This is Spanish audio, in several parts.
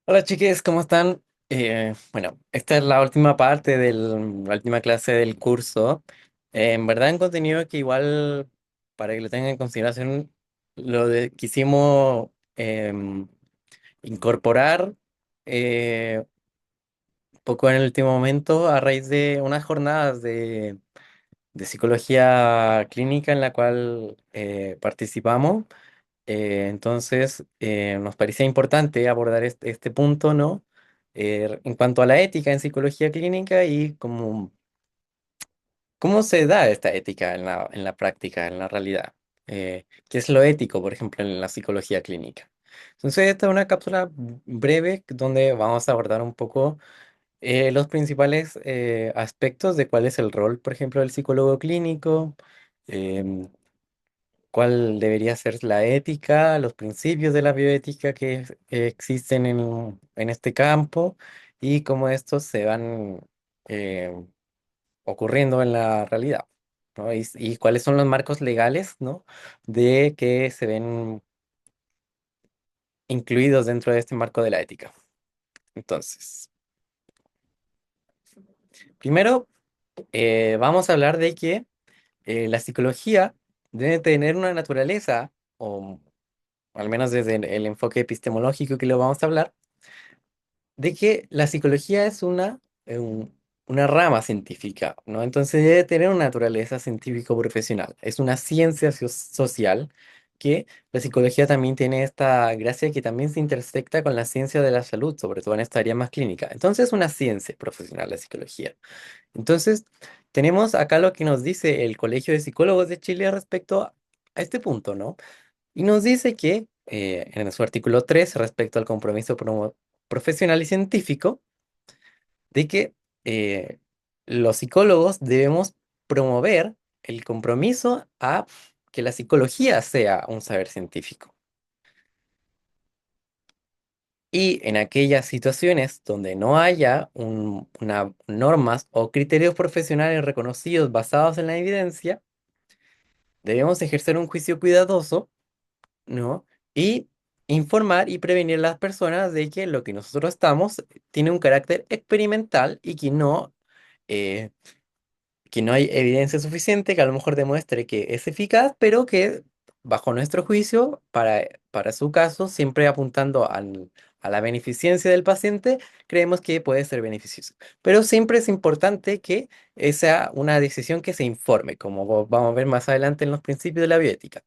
Hola chiques, ¿cómo están? Bueno, esta es la última parte de la última clase del curso. En verdad, un contenido que igual, para que lo tengan en consideración, quisimos incorporar un poco en el último momento a raíz de unas jornadas de psicología clínica en la cual participamos. Entonces, nos parecía importante abordar este punto, ¿no? En cuanto a la ética en psicología clínica y cómo se da esta ética en la práctica, en la realidad. ¿Qué es lo ético, por ejemplo, en la psicología clínica? Entonces, esta es una cápsula breve donde vamos a abordar un poco los principales aspectos de cuál es el rol, por ejemplo, del psicólogo clínico. em, Cuál debería ser la ética, los principios de la bioética que existen en este campo y cómo estos se van eh, ocurriendo en la realidad, ¿no? Y cuáles son los marcos legales, ¿no? De que se ven incluidos dentro de este marco de la ética. Entonces, primero vamos a hablar de que la psicología debe tener una naturaleza, o al menos desde el enfoque epistemológico que lo vamos a hablar, de que la psicología es una rama científica, ¿no? Entonces debe tener una naturaleza científico-profesional. Es una ciencia social que la psicología también tiene esta gracia que también se intersecta con la ciencia de la salud, sobre todo en esta área más clínica. Entonces es una ciencia profesional la psicología. Entonces tenemos acá lo que nos dice el Colegio de Psicólogos de Chile respecto a este punto, ¿no? Y nos dice que en su artículo 3 respecto al compromiso profesional y científico, de que eh, los psicólogos debemos promover el compromiso a que la psicología sea un saber científico. Y en aquellas situaciones donde no haya normas o criterios profesionales reconocidos basados en la evidencia, debemos ejercer un juicio cuidadoso, ¿no? Y informar y prevenir a las personas de que lo que nosotros estamos tiene un carácter experimental y eh, que no hay evidencia suficiente que a lo mejor demuestre que es eficaz, pero que bajo nuestro juicio, para su caso, siempre apuntando a la beneficencia del paciente, creemos que puede ser beneficioso. Pero siempre es importante que sea una decisión que se informe, como vamos a ver más adelante en los principios de la bioética.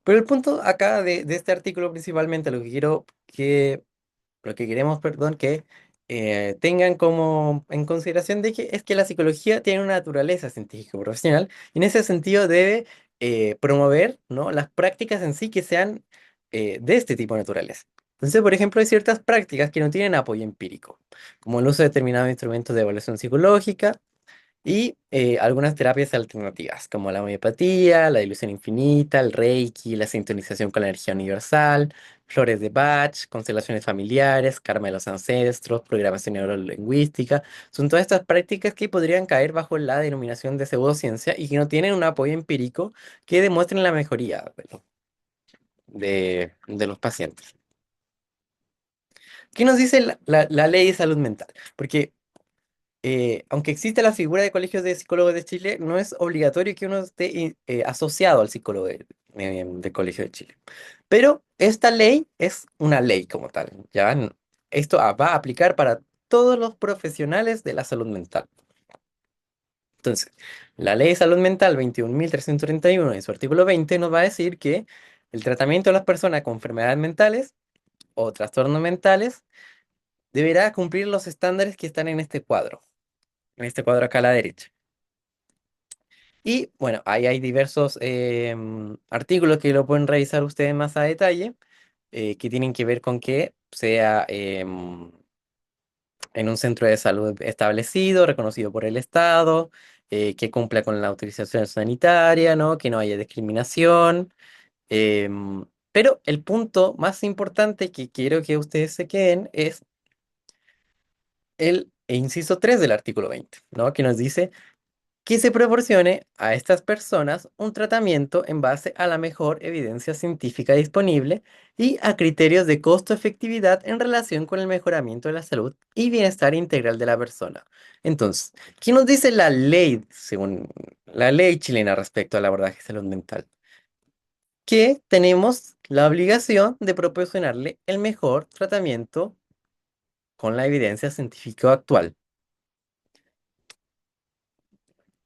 Pero el punto acá de este artículo principalmente, lo que queremos, perdón, que tengan como en consideración de que es que la psicología tiene una naturaleza científica profesional y en ese sentido debe promover, ¿no? Las prácticas en sí que sean de este tipo de naturaleza. Entonces, por ejemplo, hay ciertas prácticas que no tienen apoyo empírico, como el uso de determinados instrumentos de evaluación psicológica y algunas terapias alternativas, como la homeopatía, la ilusión infinita, el Reiki, la sintonización con la energía universal, flores de Bach, constelaciones familiares, karma de los ancestros, programación neurolingüística. Son todas estas prácticas que podrían caer bajo la denominación de pseudociencia y que no tienen un apoyo empírico que demuestren la mejoría de los pacientes. ¿Qué nos dice la ley de salud mental? Porque aunque existe la figura de colegios de psicólogos de Chile, no es obligatorio que uno esté asociado al psicólogo del Colegio de Chile. Pero esta ley es una ley como tal, ¿ya? Esto va a aplicar para todos los profesionales de la salud mental. Entonces, la ley de salud mental 21.331 en su artículo 20 nos va a decir que el tratamiento de las personas con enfermedades mentales o trastornos mentales deberá cumplir los estándares que están en este cuadro acá a la derecha. Y bueno, ahí hay diversos artículos que lo pueden revisar ustedes más a detalle, que tienen que ver con que sea en un centro de salud establecido, reconocido por el Estado, que cumpla con la autorización sanitaria, ¿no? Que no haya discriminación. Pero el punto más importante que quiero que ustedes se queden es el inciso 3 del artículo 20, ¿no? Que nos dice que se proporcione a estas personas un tratamiento en base a la mejor evidencia científica disponible y a criterios de costo-efectividad en relación con el mejoramiento de la salud y bienestar integral de la persona. Entonces, ¿qué nos dice la ley, según la ley chilena respecto al abordaje de salud mental? Que tenemos la obligación de proporcionarle el mejor tratamiento con la evidencia científica actual.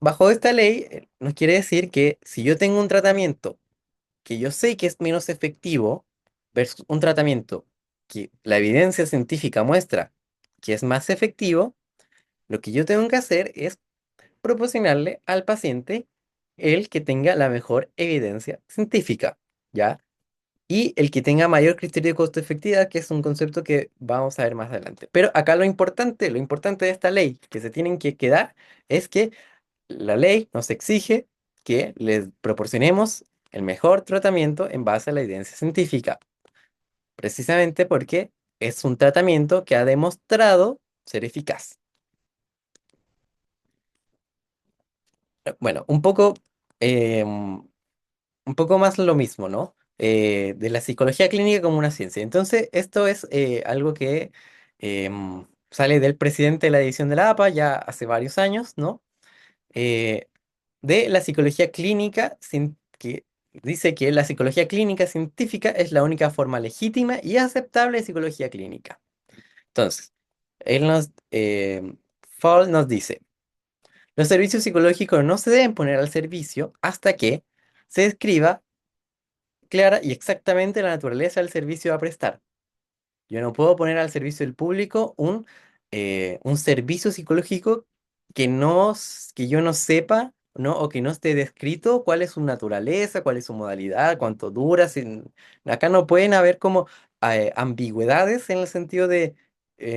Bajo esta ley, nos quiere decir que si yo tengo un tratamiento que yo sé que es menos efectivo versus un tratamiento que la evidencia científica muestra que es más efectivo, lo que yo tengo que hacer es proporcionarle al paciente el que tenga la mejor evidencia científica, ¿ya? Y el que tenga mayor criterio de costo-efectividad, que es un concepto que vamos a ver más adelante. Pero acá lo importante de esta ley que se tienen que quedar es que la ley nos exige que les proporcionemos el mejor tratamiento en base a la evidencia científica, precisamente porque es un tratamiento que ha demostrado ser eficaz. Bueno, un poco más lo mismo, ¿no? De la psicología clínica como una ciencia. Entonces, esto es algo que sale del presidente de la edición de la APA ya hace varios años, ¿no? Eh, de la psicología clínica, que dice que la psicología clínica científica es la única forma legítima y aceptable de psicología clínica. Entonces, él nos, Fall nos dice, los servicios psicológicos no se deben poner al servicio hasta que se describa clara y exactamente la naturaleza del servicio a prestar. Yo no puedo poner al servicio del público un servicio psicológico que yo no sepa, ¿no? O que no esté descrito cuál es su naturaleza, cuál es su modalidad, cuánto dura. Acá no pueden haber como ambigüedades en el sentido de,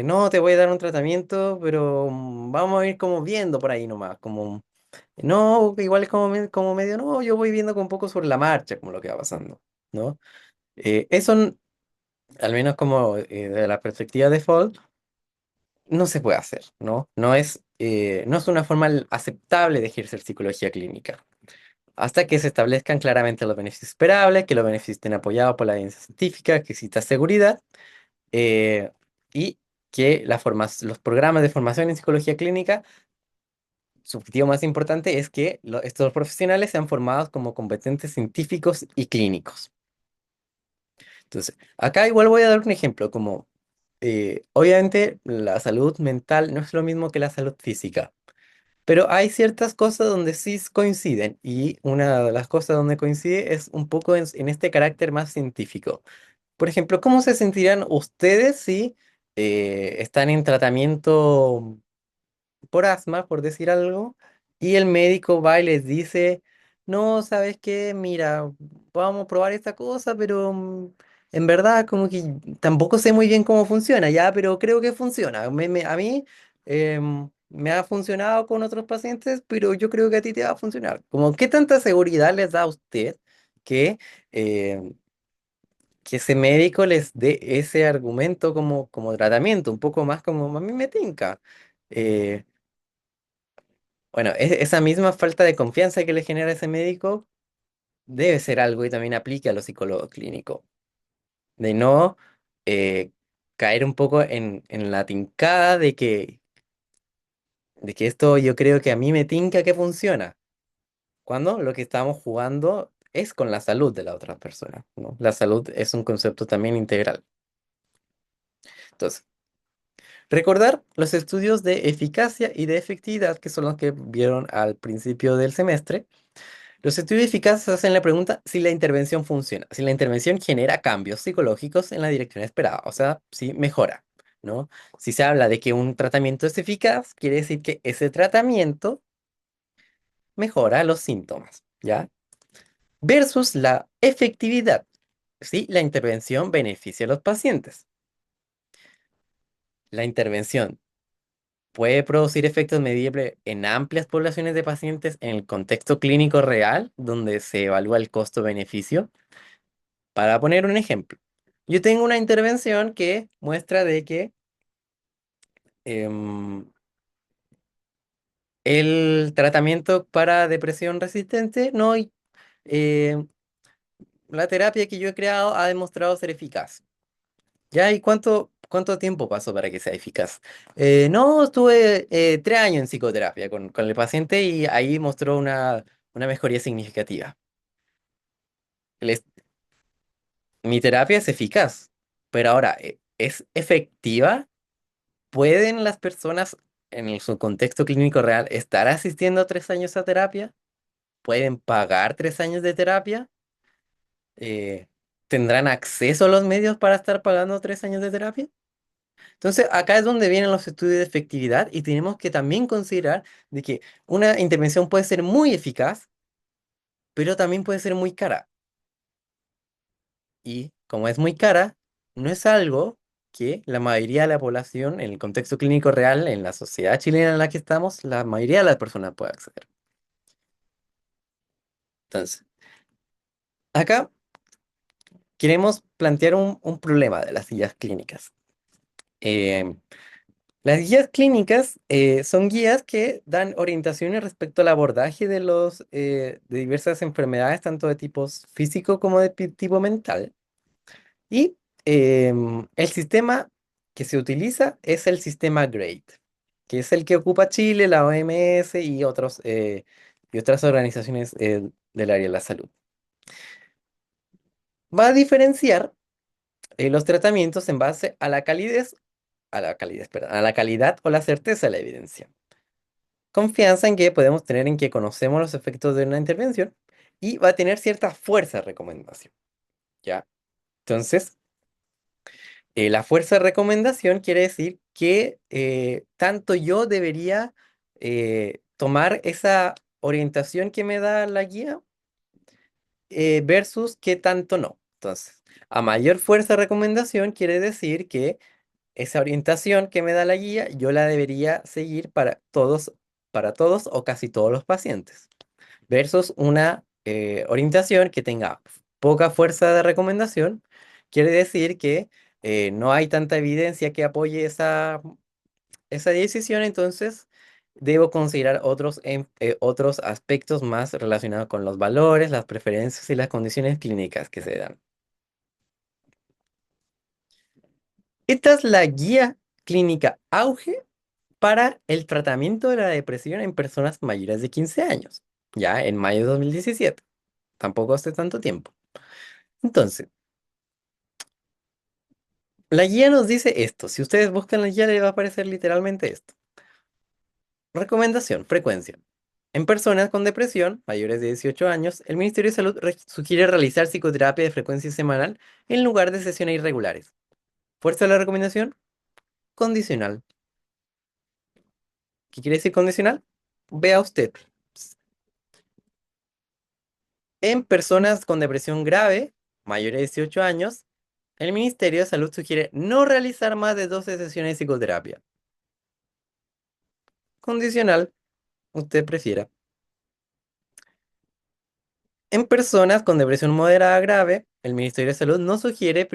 no, te voy a dar un tratamiento, pero vamos a ir como viendo por ahí nomás, como, no, igual es como, como medio, no, yo voy viendo como un poco sobre la marcha, como lo que va pasando, ¿no? Eso al menos como de la perspectiva de Fall, no se puede hacer, ¿no? No es una forma aceptable de ejercer psicología clínica. Hasta que se establezcan claramente los beneficios esperables, que los beneficios estén apoyados por la evidencia científica, que exista seguridad eh, y que los programas de formación en psicología clínica, su objetivo más importante es que estos profesionales sean formados como competentes científicos y clínicos. Entonces, acá igual voy a dar un ejemplo, como obviamente la salud mental no es lo mismo que la salud física, pero hay ciertas cosas donde sí coinciden y una de las cosas donde coincide es un poco en este carácter más científico. Por ejemplo, ¿cómo se sentirán ustedes si están en tratamiento por asma, por decir algo, y el médico va y les dice, no, ¿sabes qué? Mira, vamos a probar esta cosa, pero en verdad como que tampoco sé muy bien cómo funciona, ya, pero creo que funciona. A mí me ha funcionado con otros pacientes, pero yo creo que a ti te va a funcionar. Como, ¿qué tanta seguridad les da a usted que... em, que ese médico les dé ese argumento como tratamiento, un poco más como a mí me tinca? Eh, bueno, esa misma falta de confianza que le genera ese médico debe ser algo que también aplique a los psicólogos clínicos. De no eh, caer un poco en la tincada de que esto yo creo que a mí me tinca que funciona. Cuando lo que estamos jugando es con la salud de la otra persona, ¿no? La salud es un concepto también integral. Entonces, recordar los estudios de eficacia y de efectividad, que son los que vieron al principio del semestre. Los estudios eficaces hacen la pregunta si la intervención funciona, si la intervención genera cambios psicológicos en la dirección esperada, o sea, si mejora, ¿no? Si se habla de que un tratamiento es eficaz, quiere decir que ese tratamiento mejora los síntomas, ¿ya? Versus la efectividad, si la intervención beneficia a los pacientes. La intervención puede producir efectos medibles en amplias poblaciones de pacientes en el contexto clínico real, donde se evalúa el costo-beneficio. Para poner un ejemplo, yo tengo una intervención que muestra de que em, El tratamiento para depresión resistente, no, eh, la terapia que yo he creado ha demostrado ser eficaz. ¿Ya? ¿Y cuánto tiempo pasó para que sea eficaz? No, estuve 3 años en psicoterapia con el paciente y ahí mostró una mejoría significativa. El es- Mi terapia es eficaz, pero ahora, ¿es efectiva? ¿Pueden las personas en su contexto clínico real estar asistiendo 3 años a terapia? ¿Pueden pagar 3 años de terapia? Eh, ¿Tendrán acceso a los medios para estar pagando 3 años de terapia? Entonces, acá es donde vienen los estudios de efectividad y tenemos que también considerar de que una intervención puede ser muy eficaz, pero también puede ser muy cara. Y como es muy cara, no es algo que la mayoría de la población, en el contexto clínico real, en la sociedad chilena en la que estamos, la mayoría de las personas puede acceder. Entonces, acá queremos plantear un problema de las guías clínicas. Eh, las guías clínicas son guías que dan orientaciones respecto al abordaje de diversas enfermedades, tanto de tipo físico como de tipo mental. Y el sistema que se utiliza es el sistema GRADE, que es el que ocupa Chile, la OMS y otras organizaciones del área de la salud. Va a diferenciar los tratamientos en base a la calidad o la certeza de la evidencia. Confianza en que podemos tener en que conocemos los efectos de una intervención y va a tener cierta fuerza de recomendación, ¿ya? Entonces, la fuerza de recomendación quiere decir que tanto yo debería tomar esa orientación que me da la guía versus que tanto no. Entonces, a mayor fuerza de recomendación quiere decir que esa orientación que me da la guía yo la debería seguir para todos o casi todos los pacientes versus una orientación que tenga poca fuerza de recomendación, quiere decir que no hay tanta evidencia que apoye esa decisión, entonces debo considerar otros aspectos más relacionados con los valores, las preferencias y las condiciones clínicas que se dan. Esta es la guía clínica auge para el tratamiento de la depresión en personas mayores de 15 años, ya en mayo de 2017. Tampoco hace tanto tiempo. Entonces, la guía nos dice esto. Si ustedes buscan la guía, les va a aparecer literalmente esto. Recomendación, frecuencia. En personas con depresión, mayores de 18 años, el Ministerio de Salud sugiere realizar psicoterapia de frecuencia semanal en lugar de sesiones irregulares. Fuerza de la recomendación, condicional. ¿Qué quiere decir condicional? Vea usted. En personas con depresión grave, mayores de 18 años, el Ministerio de Salud sugiere no realizar más de 12 sesiones de psicoterapia. Condicional, usted prefiera. En personas con depresión moderada grave, el Ministerio de Salud no sugiere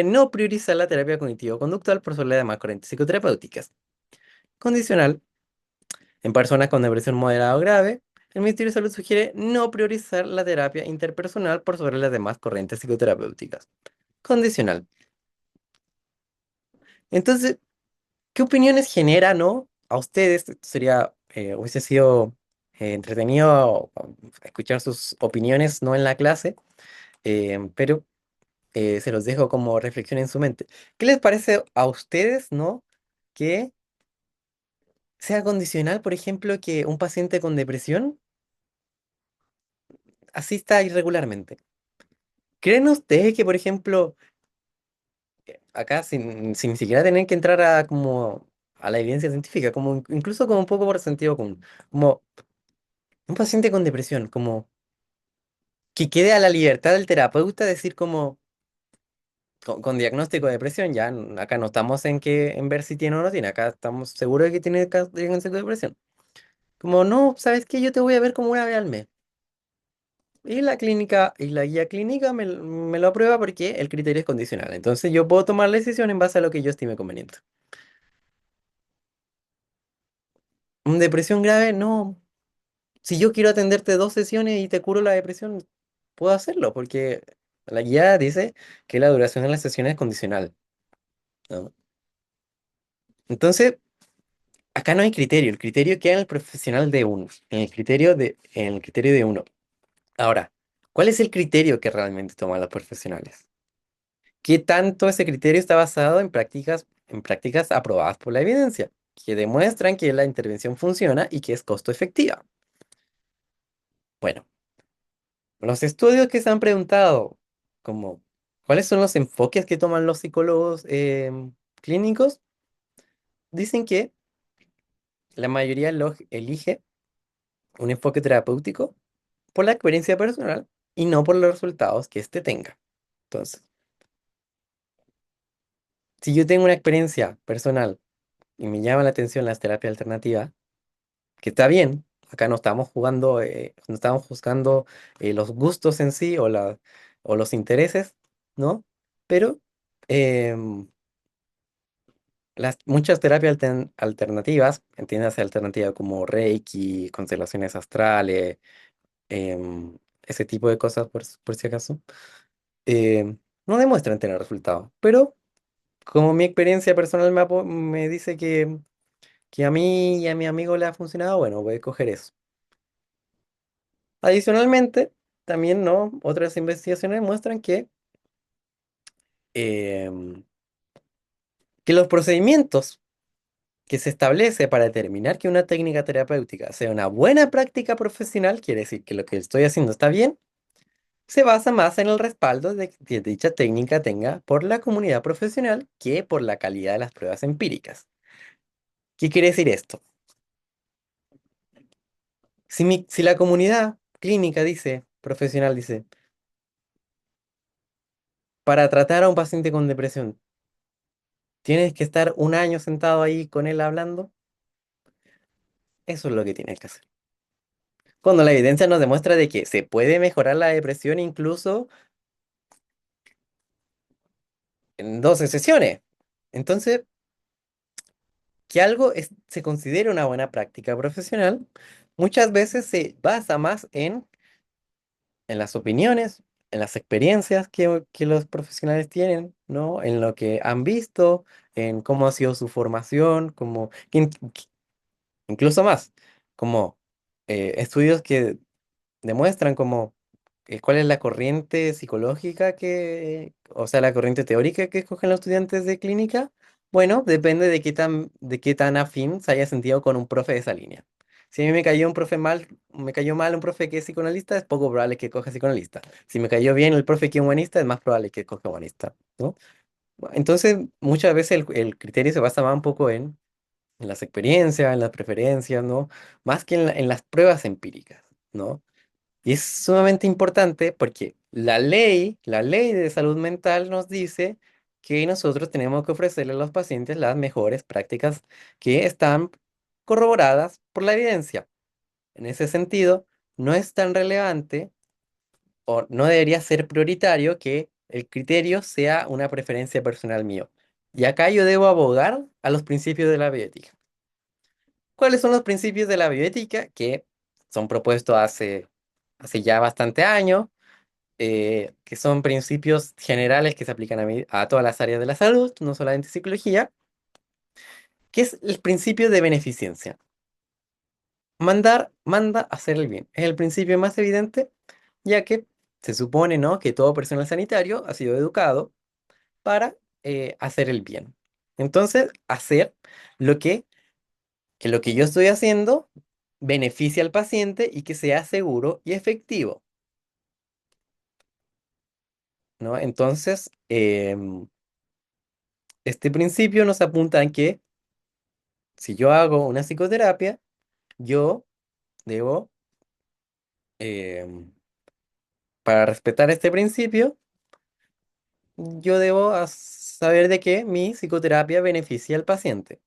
no priorizar la terapia cognitivo-conductual por sobre las demás corrientes psicoterapéuticas. Condicional, en personas con depresión moderada o grave, el Ministerio de Salud sugiere no priorizar la terapia interpersonal por sobre las demás corrientes psicoterapéuticas. Condicional. Entonces, ¿qué opiniones genera, no? A ustedes, hubiese sido entretenido escuchar sus opiniones, no en la clase, pero se los dejo como reflexión en su mente. ¿Qué les parece a ustedes, no? Que sea condicional, por ejemplo, que un paciente con depresión asista irregularmente. ¿Creen ustedes que, por ejemplo, acá sin ni siquiera tener que entrar a la evidencia científica, incluso como un poco por sentido común, como un paciente con depresión, como que quede a la libertad del terapeuta decir como con diagnóstico de depresión, ya acá no estamos en ver si tiene o no tiene, acá estamos seguros de que tiene diagnóstico de depresión. Como no, ¿sabes qué? Yo te voy a ver como una vez al mes. Y la guía clínica me lo aprueba porque el criterio es condicional. Entonces yo puedo tomar la decisión en base a lo que yo estime conveniente. Depresión grave, no. Si yo quiero atenderte 2 sesiones y te curo la depresión, puedo hacerlo, porque la guía dice que la duración de la sesión es condicional, ¿no? Entonces, acá no hay criterio, el criterio queda en el profesional de uno, en el criterio de uno. Ahora, ¿cuál es el criterio que realmente toman los profesionales? ¿Qué tanto ese criterio está basado en prácticas aprobadas por la evidencia, que demuestran que la intervención funciona y que es costo efectiva? Bueno, los estudios que se han preguntado, como, ¿cuáles son los enfoques que toman los psicólogos clínicos? Dicen que la mayoría elige un enfoque terapéutico por la experiencia personal y no por los resultados que éste tenga. Entonces, si yo tengo una experiencia personal y me llama la atención las terapias alternativas, que está bien, acá no estamos jugando, no estamos juzgando los gustos en sí o los intereses, ¿no? Pero em, las muchas terapias alternativas, entiéndase alternativa como Reiki, constelaciones astrales, em, ese tipo de cosas por si acaso, no demuestran tener resultados. Pero como mi experiencia personal me dice que a mí y a mi amigo le ha funcionado, bueno, voy a coger eso. Adicionalmente, también, ¿no? Otras investigaciones muestran em, que los procedimientos que se establece para determinar que una técnica terapéutica sea una buena práctica profesional, quiere decir que lo que estoy haciendo está bien, se basa más en el respaldo de que dicha técnica tenga por la comunidad profesional que por la calidad de las pruebas empíricas. ¿Qué quiere decir esto? Si la comunidad clínica dice, profesional dice, para tratar a un paciente con depresión, tienes que estar un año sentado ahí con él hablando, eso es lo que tienes que hacer. Cuando la evidencia nos demuestra de que se puede mejorar la depresión incluso en 12 sesiones. Entonces, que algo se considere una buena práctica profesional, muchas veces se basa más en las opiniones, en las experiencias que los profesionales tienen, ¿no? En lo que han visto, en cómo ha sido su formación, incluso más, como estudios que demuestran como cuál es la corriente psicológica o sea, la corriente teórica que escogen los estudiantes de clínica. Bueno, depende de qué tan afín se haya sentido con un profe de esa línea. Si a mí me cayó mal un profe que es psicoanalista, es poco probable que coja psicoanalista. Si me cayó bien el profe que es humanista, es más probable que coja humanista, ¿no? Entonces, muchas veces el criterio se basa más un poco en las experiencias, en las preferencias, ¿no? Más que en las pruebas empíricas, ¿no? Y es sumamente importante porque la ley de salud mental nos dice que nosotros tenemos que ofrecerle a los pacientes las mejores prácticas que están corroboradas por la evidencia. En ese sentido, no es tan relevante o no debería ser prioritario que el criterio sea una preferencia personal mío. Y acá yo debo abogar a los principios de la bioética. ¿Cuáles son los principios de la bioética que son propuestos hace ya bastante años? Que son principios generales que se aplican a todas las áreas de la salud, no solamente psicología, que es el principio de beneficencia. Manda a hacer el bien. Es el principio más evidente, ya que se supone, ¿no?, que todo personal sanitario ha sido educado para hacer el bien. Entonces, hacer lo que lo que yo estoy haciendo beneficia al paciente y que sea seguro y efectivo, ¿no? Entonces, este principio nos apunta en que si yo hago una psicoterapia, yo debo, em, para respetar este principio, yo debo saber de que mi psicoterapia beneficia al paciente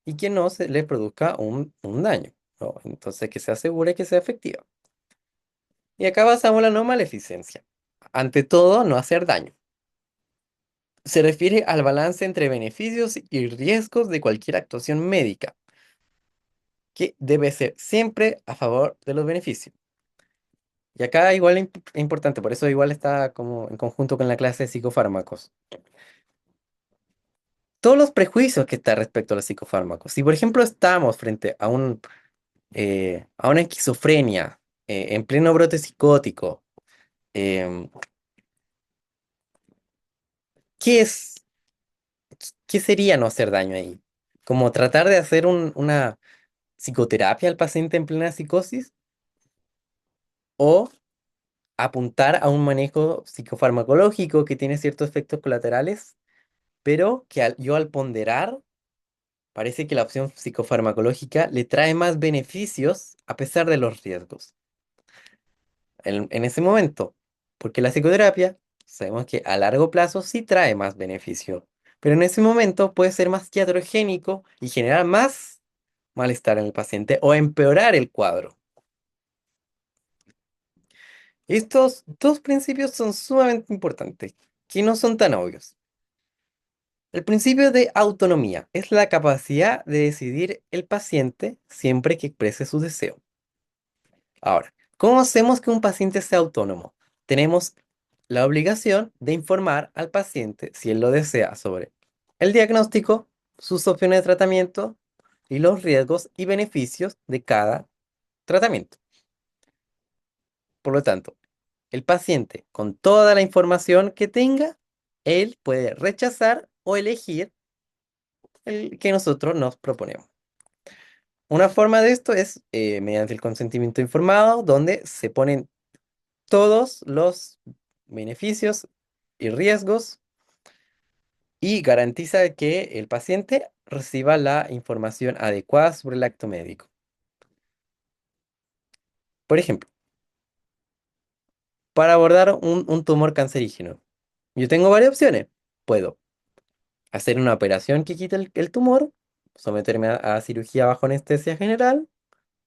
y que no se le produzca un daño, ¿no? Entonces, que se asegure que sea efectiva. Y acá basamos la no maleficencia. Ante todo, no hacer daño. Se refiere al balance entre beneficios y riesgos de cualquier actuación médica. que debe ser siempre a favor de los beneficios. Y acá igual es importante, por eso igual está como en conjunto con la clase de psicofármacos. Todos los prejuicios que está respecto a los psicofármacos. Si por ejemplo estamos frente a una esquizofrenia en pleno brote psicótico, em, ¿qué es, qué sería no hacer daño ahí? ¿Como tratar de hacer una psicoterapia al paciente en plena psicosis? ¿O apuntar a un manejo psicofarmacológico que tiene ciertos efectos colaterales, pero que yo al ponderar, parece que la opción psicofarmacológica le trae más beneficios a pesar de los riesgos en ese momento? Porque la psicoterapia, sabemos que a largo plazo sí trae más beneficio, pero en ese momento puede ser más iatrogénico y generar más malestar en el paciente o empeorar el cuadro. Estos dos principios son sumamente importantes, que no son tan obvios. El principio de autonomía es la capacidad de decidir el paciente siempre que exprese su deseo. Ahora, ¿cómo hacemos que un paciente sea autónomo? Tenemos la obligación de informar al paciente, si él lo desea, sobre el diagnóstico, sus opciones de tratamiento y los riesgos y beneficios de cada tratamiento. Por lo tanto, el paciente, con toda la información que tenga, él puede rechazar o elegir el que nosotros nos proponemos. Una forma de esto es mediante el consentimiento informado, donde se ponen todos los beneficios y riesgos y garantiza que el paciente reciba la información adecuada sobre el acto médico. Por ejemplo, para abordar un tumor cancerígeno, yo tengo varias opciones. Puedo hacer una operación que quite el tumor, someterme a cirugía bajo anestesia general,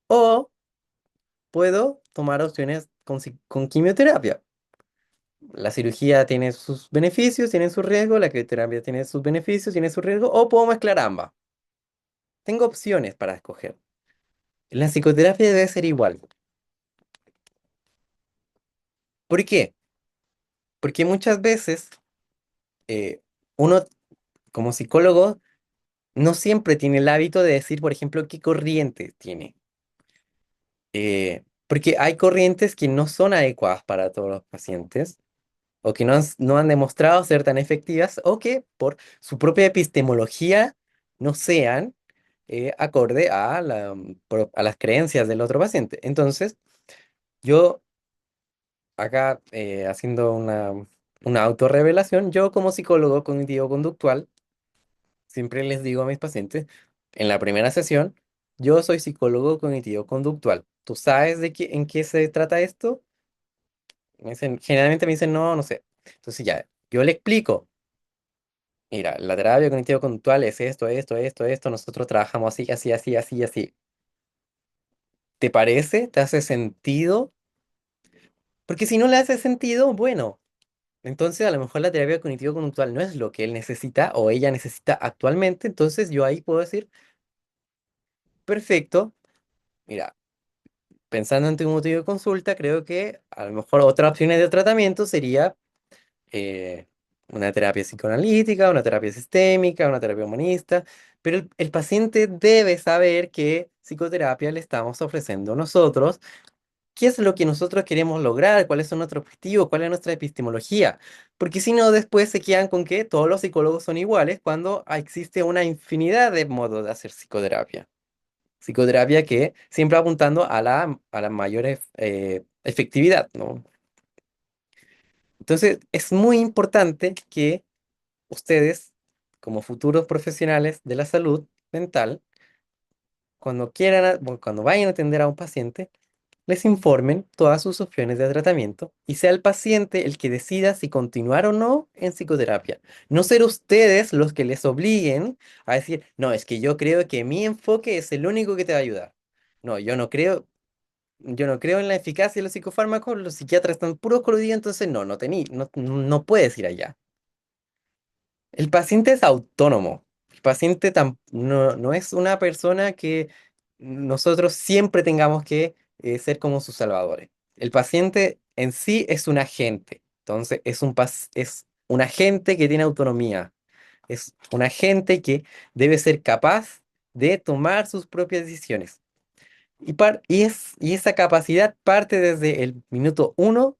o puedo tomar opciones con quimioterapia. La cirugía tiene sus beneficios, tiene sus riesgos, la quimioterapia tiene sus beneficios, tiene sus riesgos, o puedo mezclar ambas. Tengo opciones para escoger. La psicoterapia debe ser igual. ¿Por qué? Porque muchas veces eh, uno, como psicólogo, no siempre tiene el hábito de decir, por ejemplo, qué corriente tiene. Porque hay corrientes que no son adecuadas para todos los pacientes, o que no han demostrado ser tan efectivas, o que por su propia epistemología no sean acorde a a las creencias del otro paciente. Entonces, yo acá haciendo una autorrevelación, yo como psicólogo cognitivo-conductual, siempre les digo a mis pacientes, en la primera sesión, yo soy psicólogo cognitivo-conductual. ¿Tú sabes en qué se trata esto? Generalmente me dicen, no, no sé. Entonces ya, yo le explico. Mira, la terapia cognitivo-conductual es esto, nosotros trabajamos así, así, así, así, así. ¿Te parece? ¿Te hace sentido? Porque si no le hace sentido, bueno, entonces a lo mejor la terapia cognitivo-conductual no es lo que él necesita o ella necesita actualmente, entonces yo ahí puedo decir, perfecto, mira, pensando en tu motivo de consulta, creo que a lo mejor otras opciones de tratamiento sería eh, una terapia psicoanalítica, una terapia sistémica, una terapia humanista, pero el paciente debe saber qué psicoterapia le estamos ofreciendo nosotros, qué es lo que nosotros queremos lograr, cuáles son nuestros objetivos, cuál es nuestra epistemología, porque si no, después se quedan con que todos los psicólogos son iguales cuando existe una infinidad de modos de hacer psicoterapia. Psicoterapia que siempre apuntando a la mayor efectividad, ¿no? Entonces, es muy importante que ustedes, como futuros profesionales de la salud mental, cuando quieran, bueno, cuando vayan a atender a un paciente, les informen todas sus opciones de tratamiento y sea el paciente el que decida si continuar o no en psicoterapia. No ser ustedes los que les obliguen a decir, no, es que yo creo que mi enfoque es el único que te va a ayudar. No, yo no creo en la eficacia de los psicofármacos, los psiquiatras están puros coludidos, entonces no puedes ir allá. El paciente es autónomo. El paciente no es una persona que nosotros siempre tengamos que ser como sus salvadores. El paciente en sí es un agente, entonces es un agente que tiene autonomía, es un agente que debe ser capaz de tomar sus propias decisiones. Y esa capacidad parte desde el minuto uno,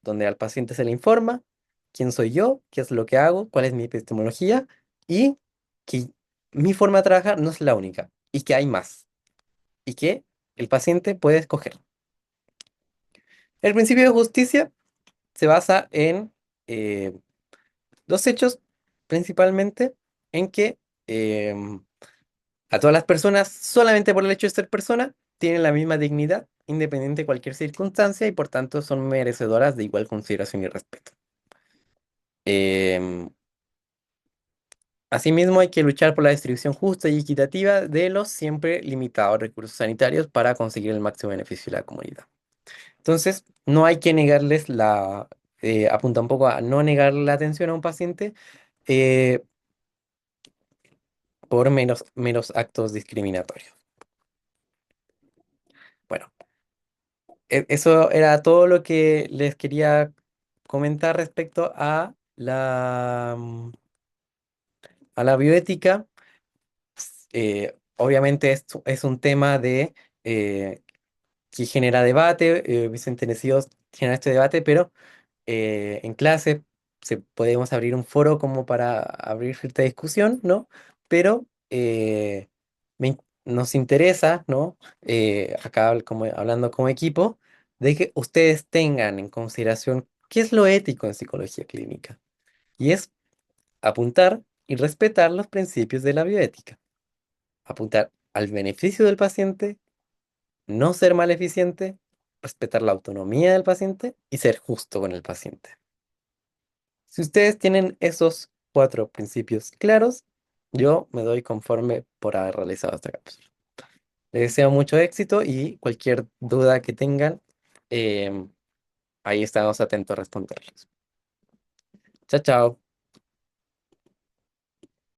donde al paciente se le informa quién soy yo, qué es lo que hago, cuál es mi epistemología y que mi forma de trabajar no es la única y que hay más y que el paciente puede escoger. El principio de justicia se basa en eh, dos hechos, principalmente en que a todas las personas, solamente por el hecho de ser persona, tienen la misma dignidad, independiente de cualquier circunstancia, y por tanto son merecedoras de igual consideración y respeto. Em, Asimismo, hay que luchar por la distribución justa y equitativa de los siempre limitados recursos sanitarios para conseguir el máximo beneficio de la comunidad. Entonces, no hay que negarles apunta un poco a no negarle la atención a un paciente eh, por menos actos discriminatorios. Bueno, eso era todo lo que les quería comentar respecto a la bioética. Obviamente es un tema eh, que genera debate, Vicente Necios genera este debate, pero en clase podemos abrir un foro como para abrir cierta discusión, ¿no? Pero nos interesa, ¿no? Acá hablando como equipo, de que ustedes tengan en consideración qué es lo ético en psicología clínica. Y es apuntar y respetar los principios de la bioética. Apuntar al beneficio del paciente, no ser maleficiente, respetar la autonomía del paciente y ser justo con el paciente. Si ustedes tienen esos cuatro principios claros, yo me doy conforme por haber realizado esta cápsula. Les deseo mucho éxito y cualquier duda que tengan, em, ahí estamos atentos a responderles. Chao, chao.